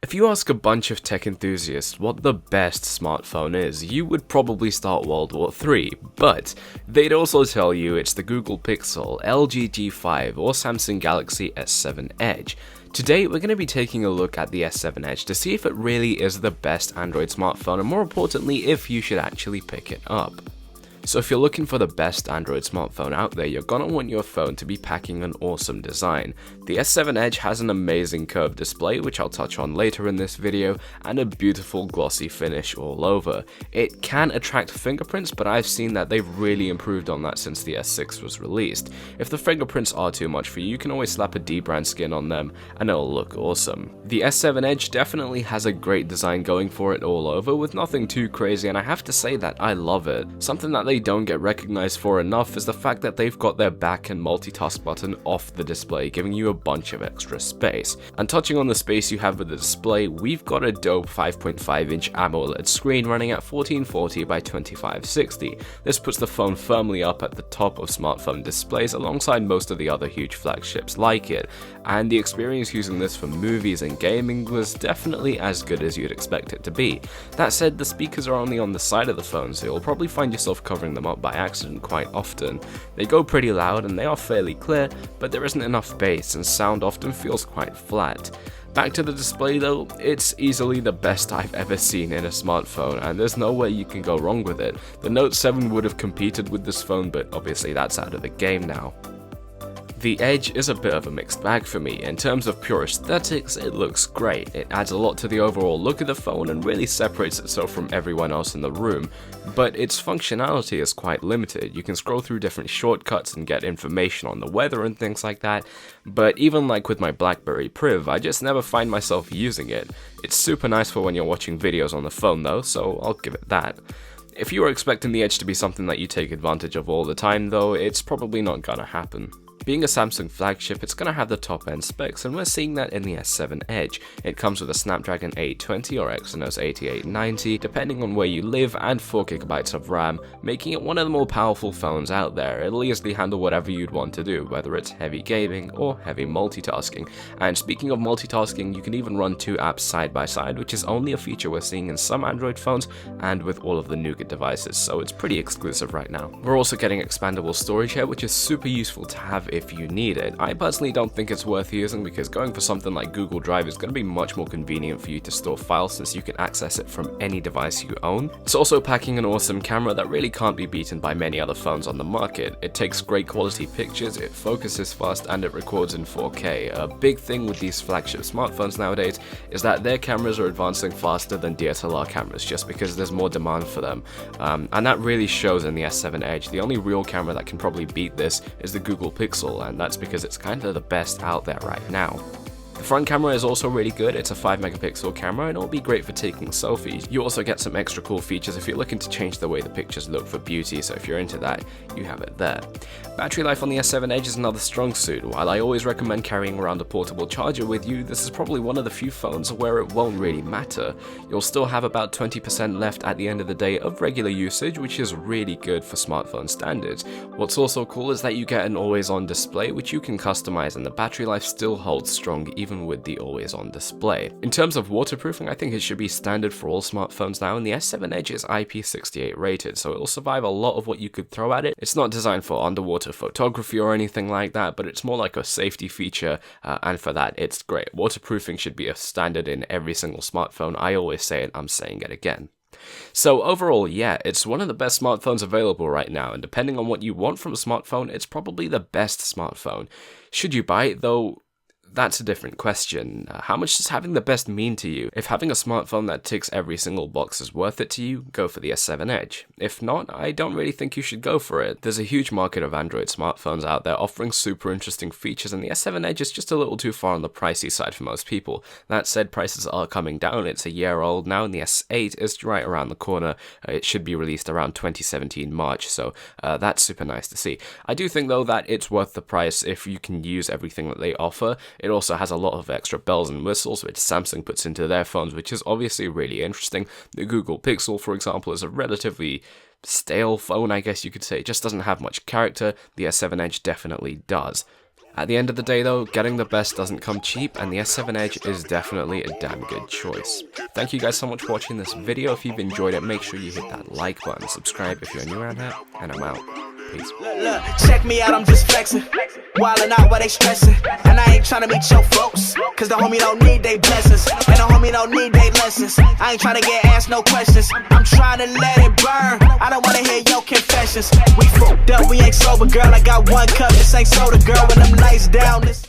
If you ask a bunch of tech enthusiasts what the best smartphone is, you would probably start World War III, but they'd also tell you it's the Google Pixel, LG G5, or Samsung Galaxy S7 Edge. Today we're going to be taking a look at the S7 Edge to see if it really is the best Android smartphone, and more importantly, if you should actually pick it up. So if you're looking for the best Android smartphone out there, you're gonna want your phone to be packing an awesome design. The S7 Edge has an amazing curved display, which I'll touch on later in this video, and a beautiful glossy finish all over. It can attract fingerprints, but I've seen that they've really improved on that since the S6 was released. If the fingerprints are too much for you, you can always slap a D-brand skin on them and it'll look awesome. The S7 Edge definitely has a great design going for it all over, with nothing too crazy, and I have to say that I love it. Something that they don't get recognized for enough is the fact that they've got their back and multitask button off the display, giving you a bunch of extra space. And touching on the space you have with the display, we've got a dope 5.5-inch AMOLED screen running at 1440 by 2560. This puts the phone firmly up at the top of smartphone displays alongside most of the other huge flagships like it, and the experience using this for movies and gaming was definitely as good as you'd expect it to be. That said, the speakers are only on the side of the phone, so you'll probably find yourself covering them up by accident quite often. They go pretty loud and they are fairly clear, but there isn't enough bass and sound often feels quite flat. Back to the display though, it's easily the best I've ever seen in a smartphone, and there's no way you can go wrong with it. The Note 7 would have competed with this phone, but obviously that's out of the game now. The Edge is a bit of a mixed bag for me. In terms of pure aesthetics, it looks great. It adds a lot to the overall look of the phone and really separates itself from everyone else in the room, but its functionality is quite limited. You can scroll through different shortcuts and get information on the weather and things like that, but even like with my BlackBerry Priv, I just never find myself using it. It's super nice for when you're watching videos on the phone though, so I'll give it that. If you were expecting the Edge to be something that you take advantage of all the time though, it's probably not gonna happen. Being a Samsung flagship, it's going to have the top end specs, and we're seeing that in the S7 Edge. It comes with a Snapdragon 820 or Exynos 8890, depending on where you live, and 4GB of RAM, making it one of the more powerful phones out there. It'll easily handle whatever you'd want to do, whether it's heavy gaming or heavy multitasking. And speaking of multitasking, you can even run two apps side by side, which is only a feature we're seeing in some Android phones and with all of the Nougat devices, so it's pretty exclusive right now. We're also getting expandable storage here, which is super useful to have if you need it. I personally don't think it's worth using because going for something like Google Drive is going to be much more convenient for you to store files since you can access it from any device you own. It's also packing an awesome camera that really can't be beaten by many other phones on the market. It takes great quality pictures, it focuses fast, and it records in 4K. A big thing with these flagship smartphones nowadays is that their cameras are advancing faster than DSLR cameras just because there's more demand for them. And that really shows in the S7 Edge. The only real camera that can probably beat this is the Google Pixel, and that's because it's kind of the best out there right now. The front camera is also really good. It's a 5-megapixel camera and it'll be great for taking selfies. You also get some extra cool features if you're looking to change the way the pictures look for beauty, so if you're into that, you have it there. Battery life on the S7 Edge is another strong suit. While I always recommend carrying around a portable charger with you, this is probably one of the few phones where it won't really matter. You'll still have about 20% left at the end of the day of regular usage, which is really good for smartphone standards. What's also cool is that you get an always-on display, which you can customize, and the battery life still holds strong even with the always-on display. In terms of waterproofing, I think it should be standard for all smartphones now, and the S7 Edge is IP68 rated, so it'll survive a lot of what you could throw at it. It's not designed for underwater photography or anything like that, but it's more like a safety feature, and for that, it's great. Waterproofing should be a standard in every single smartphone. I always say it, I'm saying it again. So overall, yeah, it's one of the best smartphones available right now, and depending on what you want from a smartphone, it's probably the best smartphone. Should you buy it though? That's a different question. How much does having the best mean to you? If having a smartphone that ticks every single box is worth it to you, go for the S7 Edge. If not, I don't really think you should go for it. There's a huge market of Android smartphones out there offering super interesting features, and the S7 Edge is just a little too far on the pricey side for most people. That said, prices are coming down. It's a year old now, and the S8 is right around the corner. It should be released around 2017 March, so that's super nice to see. I do think though that it's worth the price if you can use everything that they offer. It also has a lot of extra bells and whistles which Samsung puts into their phones, which is obviously really interesting. The Google Pixel, for example, is a relatively stale phone, I guess you could say. It just doesn't have much character. The S7 Edge definitely does. At the end of the day though, getting the best doesn't come cheap, and the S7 Edge is definitely a damn good choice. Thank you guys so much for watching this video. If you've enjoyed it, make sure you hit that like button, subscribe if you're new around here, and I'm out. Peace. Look, check me out, I'm just flexing. Wildin' out while they stressing. And I ain't tryna meet your folks, cause the homie don't need they blessings, and the homie don't need they lessons. I ain't tryna get asked no questions, I'm tryna let it burn. I don't wanna hear your confessions. We fucked up, we ain't sober, girl. I got one cup, this ain't soda, girl. When them lights down, this